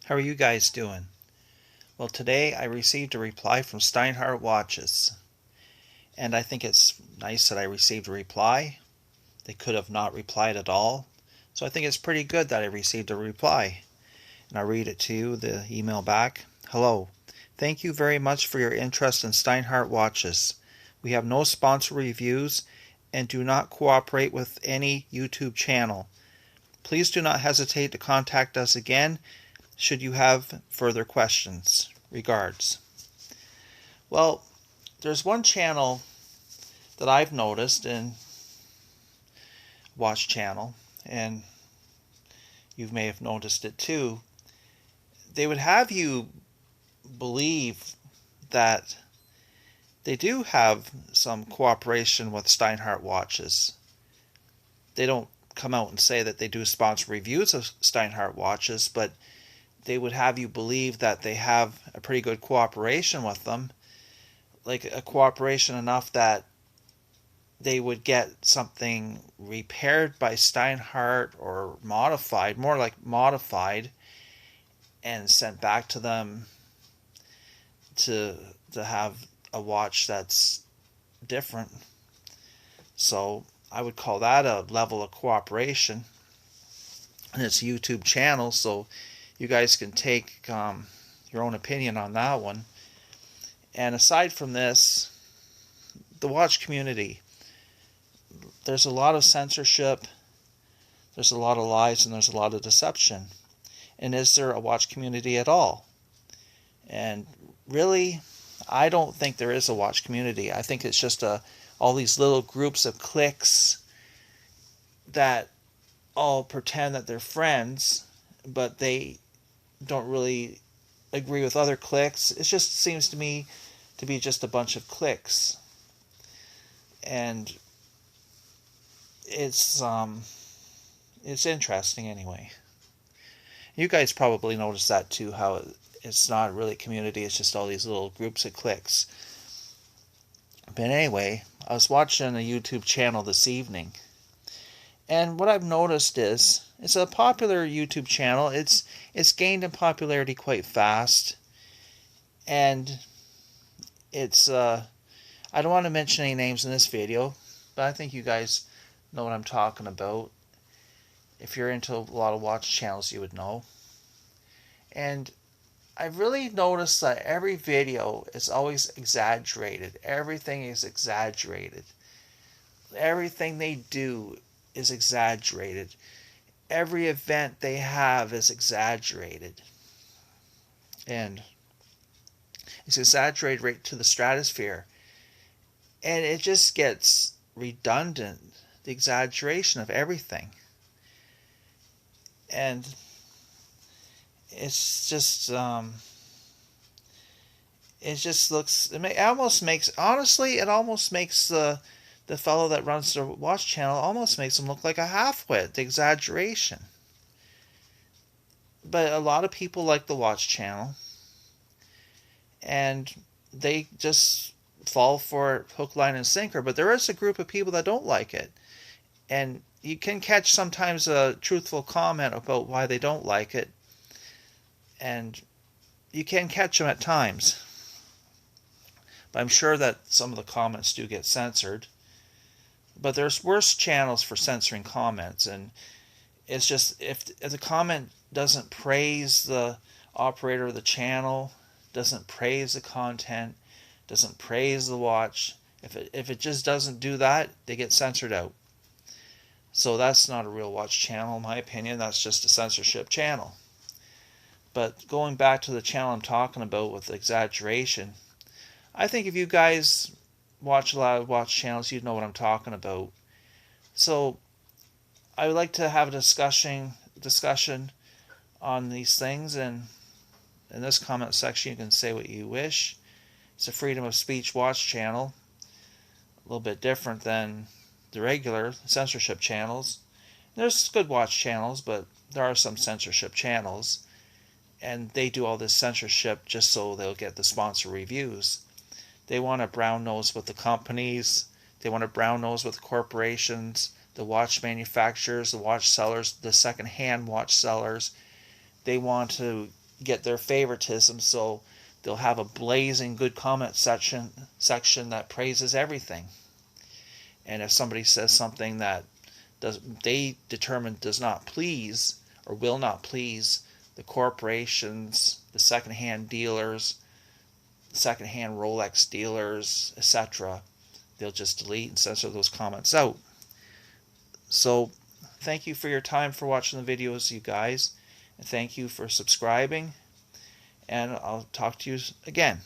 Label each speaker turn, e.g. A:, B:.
A: How are you guys doing? Well, today I received a reply from Steinhart Watches, and I think it's nice that I received a reply. They could have not replied at all, so I think it's pretty good that I received a reply. And I'll read it to you, the email back. Hello. Thank you very much for your interest in Steinhart Watches. We have no sponsor reviews and do not cooperate with any YouTube channel. Please do not hesitate to contact us again should you have further questions. Regards. Well, there's one channel that I've noticed in Watch Channel, and you may have noticed it too. They would have you believe that they do have some cooperation with Steinhart Watches. They don't come out and say that they do sponsor reviews of Steinhart Watches, but they would have you believe that they have a pretty good cooperation with them, like a cooperation enough that they would get something repaired by Steinhart or modified, more like modified, and sent back to them to have a watch that's different. So I would call that a level of cooperation. And it's a YouTube channel, so you guys can take your own opinion on that one. And aside from this, the watch community, there's a lot of censorship, there's a lot of lies, and there's a lot of deception. And is there a watch community at all? And really, I don't think there is a watch community. I think it's just all these little groups of cliques that all pretend that they're friends, but they don't really agree with other cliques. It just seems to me to be just a bunch of cliques. And it's interesting anyway. You guys probably noticed that too, how it's not really a community, it's just all these little groups of cliques. But anyway, I was watching a YouTube channel this evening, and what I've noticed is it's a popular YouTube channel. It's gained in popularity quite fast, and it's I don't want to mention any names in this video, but I think you guys know what I'm talking about. If you're into a lot of watch channels, you would know. And I've really noticed that every video is always exaggerated. Everything is exaggerated. Everything they do is exaggerated. Every event they have is exaggerated. And it's exaggerated right to the stratosphere. And it just gets redundant, the exaggeration of everything. And it's just it just looks, it almost makes, honestly, it almost makes the fellow that runs the watch channel, almost makes him look like a half-wit, the exaggeration. But a lot of people like the watch channel, and they just fall for it hook, line, and sinker. But there is a group of people that don't like it, and you can catch sometimes a truthful comment about why they don't like it, and you can catch them at times. But I'm sure that some of the comments do get censored. But there's worse channels for censoring comments, and it's just if the comment doesn't praise the operator of the channel, doesn't praise the content, doesn't praise the watch, if it just doesn't do that, they get censored out. So that's not a real watch channel, in my opinion. That's just a censorship channel. But going back to the channel I'm talking about with exaggeration, I think if you guys watch a lot of watch channels, you'd know what I'm talking about. So I would like to have a discussion on these things, and in this comment section you can say what you wish. It's a freedom of speech watch channel, a little bit different than the regular censorship channels. There's good watch channels, but there are some censorship channels, and they do all this censorship just so they'll get the sponsor reviews. They want a brown nose with the companies, they want a brown nose with the corporations, the watch manufacturers, the watch sellers, the second-hand watch sellers. They want to get their favoritism, so they'll have a blazing good comment section that praises everything. And if somebody says something that they determine does not please or will not please the corporations, the secondhand dealers, secondhand Rolex dealers, etc., they'll just delete and censor those comments out. So thank you for your time for watching the videos, you guys, and thank you for subscribing, and I'll talk to you again.